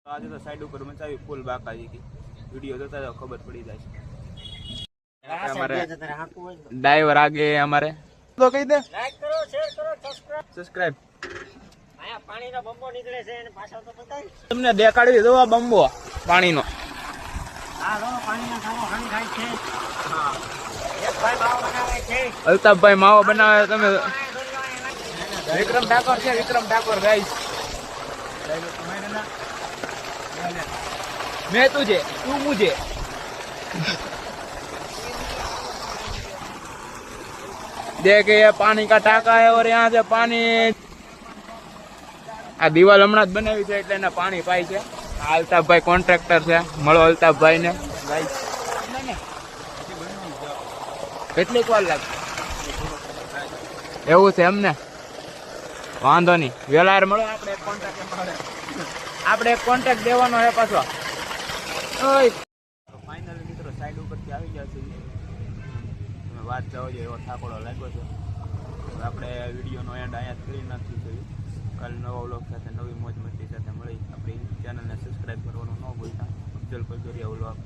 આજે તો સાઈડ ઉપર મચાવી ફૂલ બાકાજી કી વિડિયો જોતા તો ખબર પડી જાય છે અમારે ડ્રાઈવર આગે અમારે તો કહી દે લાઈક કરો શેર કરો સબસ્ક્રાઇબ આયા પાણીનો બંબો નીકળે છે અને પાછળ તો બતાવી તમને દેખાડી દો આ બંબો પાણીનો આ લો પાણીનો સારો હાની ખાય છે હા એક ભાઈ માવો બનાવે છે અલ્તાફભાઈ માવો બનાવે તમે વિક્રમ ઠાકોર છે વિક્રમ ઠાકોર ગાઈસ मैं तुझे तू मुझे देख ये पानी का टाका है और यहाँ से पानी आ दीवाल हमણા જ બનાવી છે એટલે એને પાણી પાય છે અલ્તાફભાઈ કોન્ટ્રાક્ટર છે મળો અલ્તાફભાઈ ને ગાઈસ કેટલીક વાર લાગે એવું છે એમને વાંધો નહીં વેલાર મળો આપણે એક કોન્ટ્રાક્ટ દેવાનો છે પાછો ફાઇનલી મિત્રો સાઈડ ઉપરથી આવી ગયા છે તમે વાત જવો જોઈએ એવો થાકોડો લાગ્યો છે આપણે વિડીયોનો એન્ડ અહીંયા કરી નાખ્યું છે કાલ નવા વ્લોગ સાથે નવી મોજ મસ્તી સાથે મળી આપણી ચેનલને સબસ્ક્રાઈબ કરવાનું ન ભૂલતા અફજલ પગરિયા વ્લોગ